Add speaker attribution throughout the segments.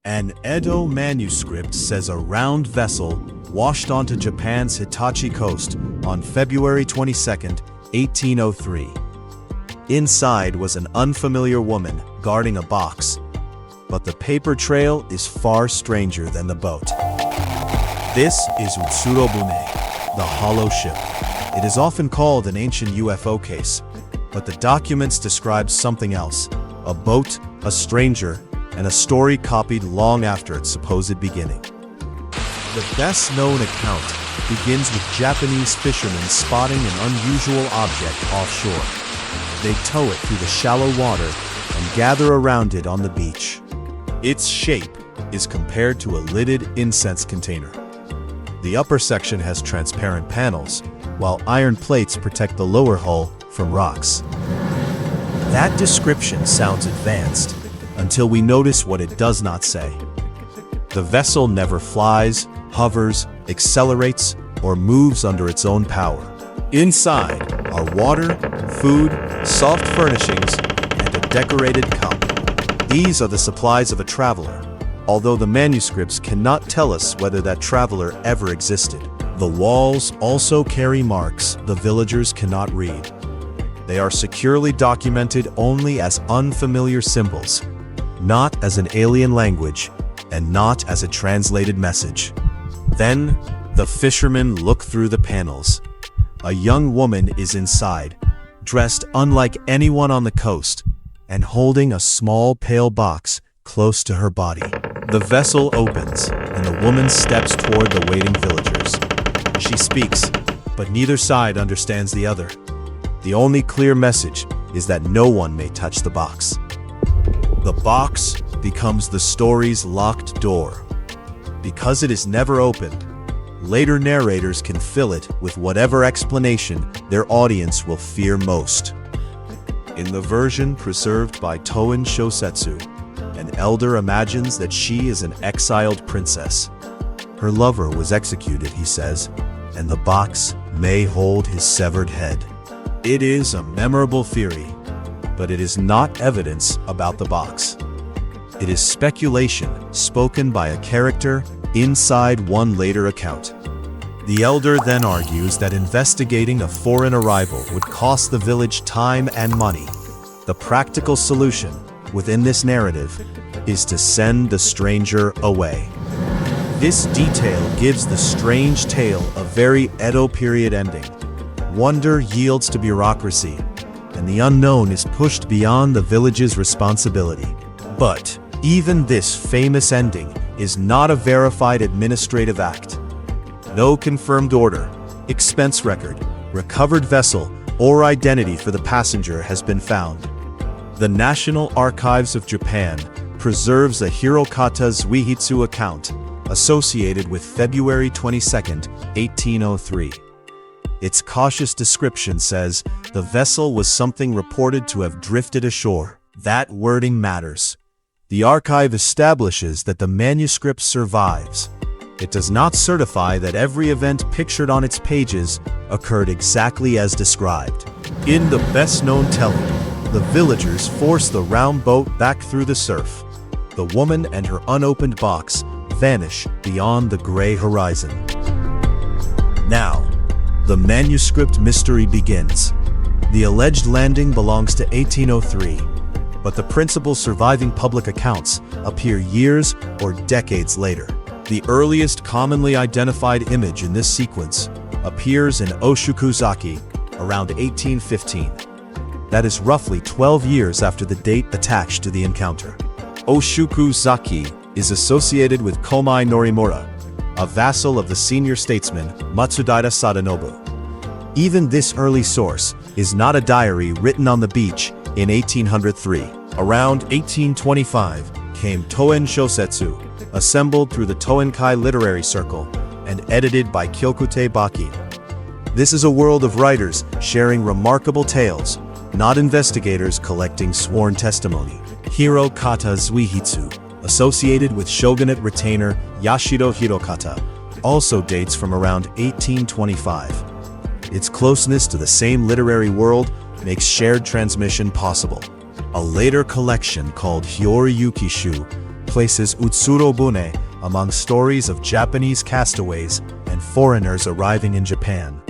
Speaker 1: An Edo manuscript says a round vessel washed onto Japan's Hitachi coast on February 22, 1803. Inside was an unfamiliar woman guarding a box, but the paper trail is far stranger than the boat. This is Utsuro-bune, the hollow ship. It is often called an ancient UFO case, but the documents describe something else: a boat, a stranger, and a story copied long after its supposed beginning. The best-known account begins with Japanese fishermen spotting an unusual object offshore. They tow it through the shallow water and gather around it on the beach. Its shape is compared to a lidded incense container. The upper section has transparent panels, while iron plates protect the lower hull from rocks. That description sounds advanced, until we notice what it does not say. The vessel never flies, hovers, accelerates, or moves under its own power. Inside are water, food, soft furnishings, and a decorated cup. These are the supplies of a traveler, although the manuscripts cannot tell us whether that traveler ever existed. The walls also carry marks the villagers cannot read. They are securely documented only as unfamiliar symbols, not as an alien language, and not as a translated message. Then, the fishermen look through the panels. A young woman is inside, dressed unlike anyone on the coast, and holding a small pale box close to her body. The vessel opens, and the woman steps toward the waiting villagers. She speaks, but neither side understands the other. The only clear message is that no one may touch the box. The box becomes the story's locked door. Because it is never opened, later narrators can fill it with whatever explanation their audience will fear most. In the version preserved by Toin Shosetsu, an elder imagines that she is an exiled princess. Her lover was executed, he says, and the box may hold his severed head. It is a memorable theory, but it is not evidence about the box. It is speculation spoken by a character inside one later account. The elder then argues that investigating a foreign arrival would cost the village time and money. The practical solution within this narrative is to send the stranger away. This detail gives the strange tale a very Edo-period ending. Wonder yields to bureaucracy, and the unknown is pushed beyond the village's responsibility. But even this famous ending is not a verified administrative act. No confirmed order, expense record, recovered vessel, or identity for the passenger has been found. The National Archives of Japan preserves a Hirokata Zuihitsu account associated with February 22, 1803. Its cautious description says the vessel was something reported to have drifted ashore. That wording matters. The archive establishes that the manuscript survives. It does not certify that every event pictured on its pages occurred exactly as described. In the best-known telling, the villagers force the round boat back through the surf. The woman and her unopened box vanish beyond the gray horizon. Now, the manuscript mystery begins. The alleged landing belongs to 1803, but the principal surviving public accounts appear years or decades later. The earliest commonly identified image in this sequence appears in Oshukuzaki around 1815. That is roughly 12 years after the date attached to the encounter. Oshukuzaki is associated with Komai Norimura, a vassal of the senior statesman Matsudaira Sadanobu. Even this early source is not a diary written on the beach in 1803. Around 1825 came Toin Shosetsu, assembled through the Toenkai Literary Circle and edited by Kyokute Baki. This is a world of writers sharing remarkable tales, not investigators collecting sworn testimony. Hirokata Zuihitsu, associated with shogunate retainer Yashiro Hirokata, also dates from around 1825. Its closeness to the same literary world makes shared transmission possible. A later collection called Hyoriyuki-shu places Utsuro-bune among stories of Japanese castaways and foreigners arriving in Japan.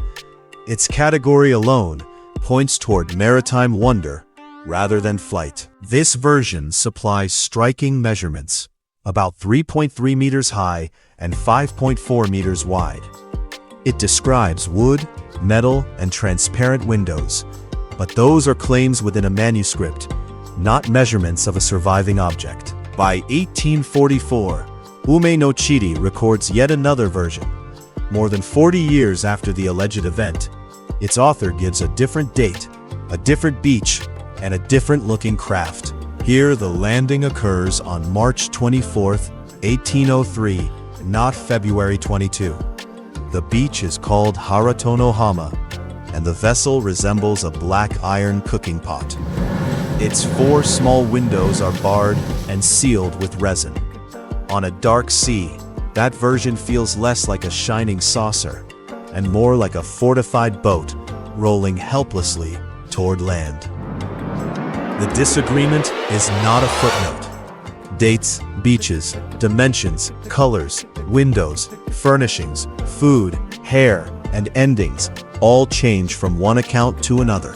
Speaker 1: Its category alone points toward maritime wonder rather than flight. This version supplies striking measurements, about 3.3 meters high and 5.4 meters wide. It describes wood, metal, and transparent windows, but those are claims within a manuscript, not measurements of a surviving object. By 1844, Ume no Chiri records yet another version. More than 40 years after the alleged event, its author gives a different date, a different beach, and a different-looking craft. Here, the landing occurs on March 24, 1803, not February 22. The beach is called Haratonohama, and the vessel resembles a black iron cooking pot. Its 4 small windows are barred and sealed with resin. On a dark sea, that version feels less like a shining saucer and more like a fortified boat rolling helplessly toward land. The disagreement is not a footnote. Dates, beaches, dimensions, colors, windows, furnishings, food, hair, and endings all change from one account to another.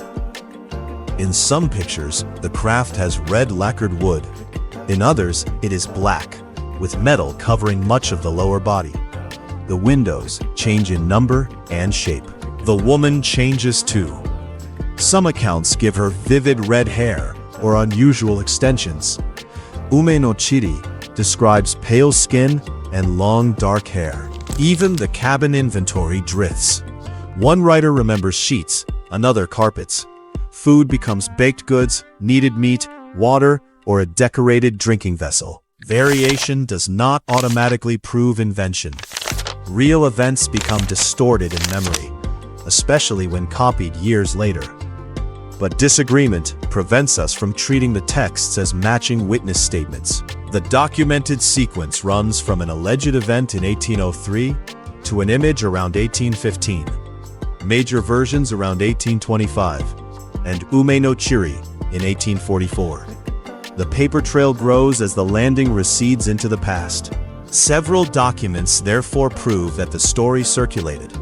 Speaker 1: In some pictures, the craft has red lacquered wood. In others, it is black, with metal covering much of the lower body. The windows change in number and shape. The woman changes too. Some accounts give her vivid red hair or unusual extensions. Ume no Chiri describes pale skin and long dark hair. Even the cabin inventory drifts. One writer remembers sheets, another carpets. Food becomes baked goods, kneaded meat, water, or a decorated drinking vessel. Variation does not automatically prove invention. Real events become distorted in memory, especially when copied years later. But disagreement prevents us from treating the texts as matching witness statements. The documented sequence runs from an alleged event in 1803 to an image around 1815, major versions around 1825, and Ume no Chiri in 1844. The paper trail grows as the landing recedes into the past. Several documents therefore prove that the story circulated.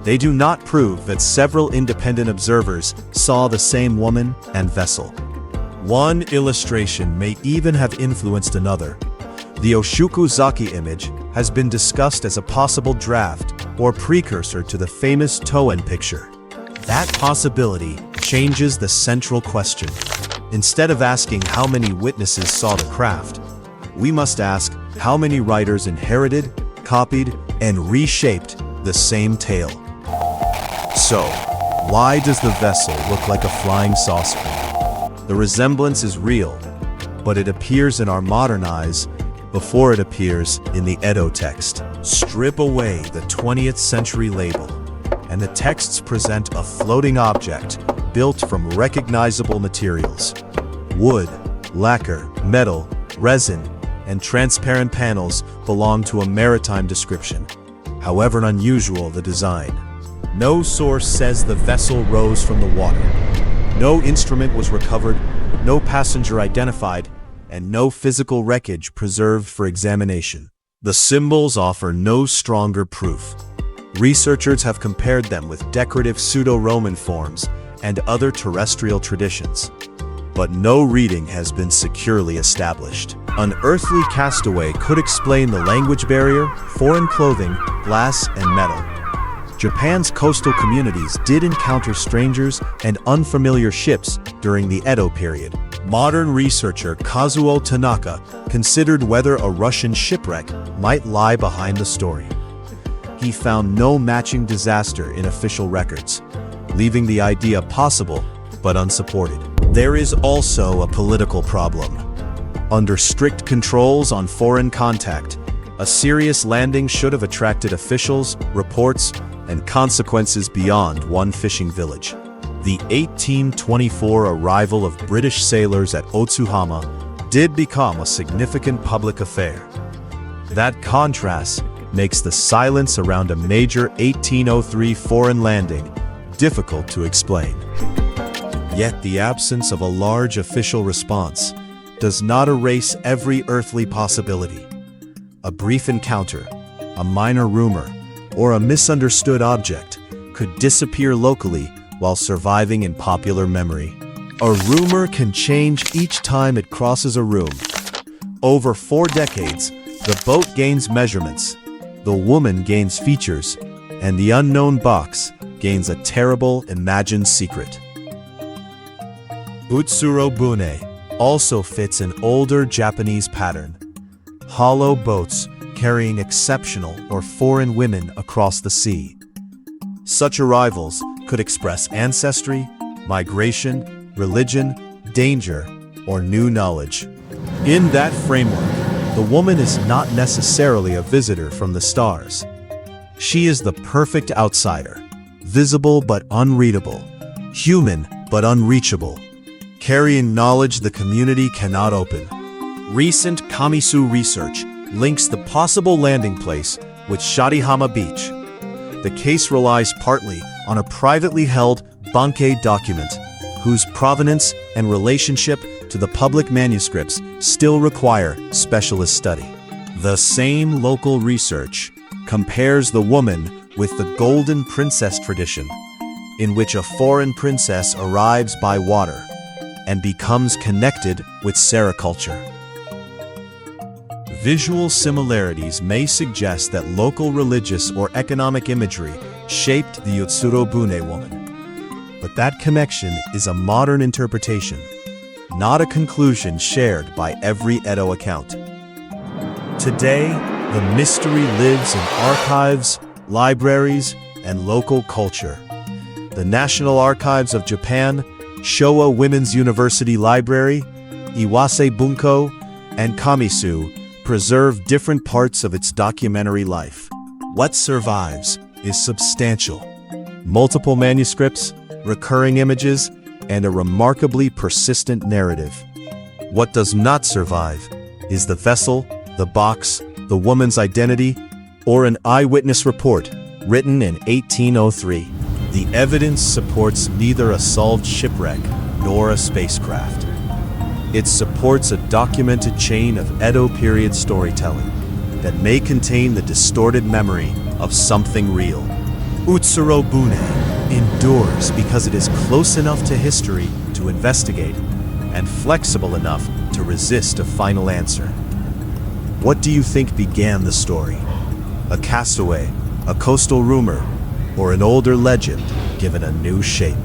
Speaker 1: They do not prove that several independent observers saw the same woman and vessel. One illustration may even have influenced another. The Oshukuzaki image has been discussed as a possible draft or precursor to the famous Toen picture. That possibility changes the central question. Instead of asking how many witnesses saw the craft, we must ask how many writers inherited, copied, and reshaped the same tale. So, why does the vessel look like a flying saucer? The resemblance is real, but it appears in our modern eyes before it appears in the Edo text. Strip away the 20th century label, and the texts present a floating object built from recognizable materials. Wood, lacquer, metal, resin, and transparent panels belong to a maritime description, however unusual the design. No source says the vessel rose from the water. No instrument was recovered, no passenger identified, and no physical wreckage preserved for examination. The symbols offer no stronger proof. Researchers have compared them with decorative pseudo-Roman forms and other terrestrial traditions, but no reading has been securely established. An earthly castaway could explain the language barrier, foreign clothing, glass, and metal. Japan's coastal communities did encounter strangers and unfamiliar ships during the Edo period. Modern researcher Kazuo Tanaka considered whether a Russian shipwreck might lie behind the story. He found no matching disaster in official records, leaving the idea possible but unsupported. There is also a political problem. Under strict controls on foreign contact, a serious landing should have attracted officials, reports, and consequences beyond one fishing village. The 1824 arrival of British sailors at Otsuhama did become a significant public affair. That contrast makes the silence around a major 1803 foreign landing difficult to explain. Yet the absence of a large official response does not erase every earthly possibility. A brief encounter, a minor rumor, or a misunderstood object could disappear locally while surviving in popular memory. A rumor can change each time it crosses a room. Over 4 decades, the boat gains measurements, the woman gains features, and the unknown box gains a terrible imagined secret. Utsuro-bune also fits an older Japanese pattern. Hollow boats carrying exceptional or foreign women across the sea. Such arrivals could express ancestry, migration, religion, danger, or new knowledge. In that framework, the woman is not necessarily a visitor from the stars. She is the perfect outsider, visible but unreadable, human but unreachable, carrying knowledge the community cannot open. Recent Kamisu research links the possible landing place with Sharihama Beach. The case relies partly on a privately held Bankei document, whose provenance and relationship to the public manuscripts still require specialist study. The same local research compares the woman with the Golden Princess tradition, in which a foreign princess arrives by water and becomes connected with sericulture. Visual similarities may suggest that local religious or economic imagery shaped the Utsuro-bune woman. But that connection is a modern interpretation, not a conclusion shared by every Edo account. Today, the mystery lives in archives, libraries, and local culture. The National Archives of Japan, Showa Women's University Library, Iwase Bunko, and Kamisu preserve different parts of its documentary life. What survives is substantial. Multiple manuscripts, recurring images, and a remarkably persistent narrative. What does not survive is the vessel, the box, the woman's identity, or an eyewitness report written in 1803. The evidence supports neither a solved shipwreck nor a spacecraft. It supports a documented chain of Edo-period storytelling that may contain the distorted memory of something real. Utsuro-bune endures because it is close enough to history to investigate and flexible enough to resist a final answer. What do you think began the story? A castaway, a coastal rumor, or an older legend given a new shape?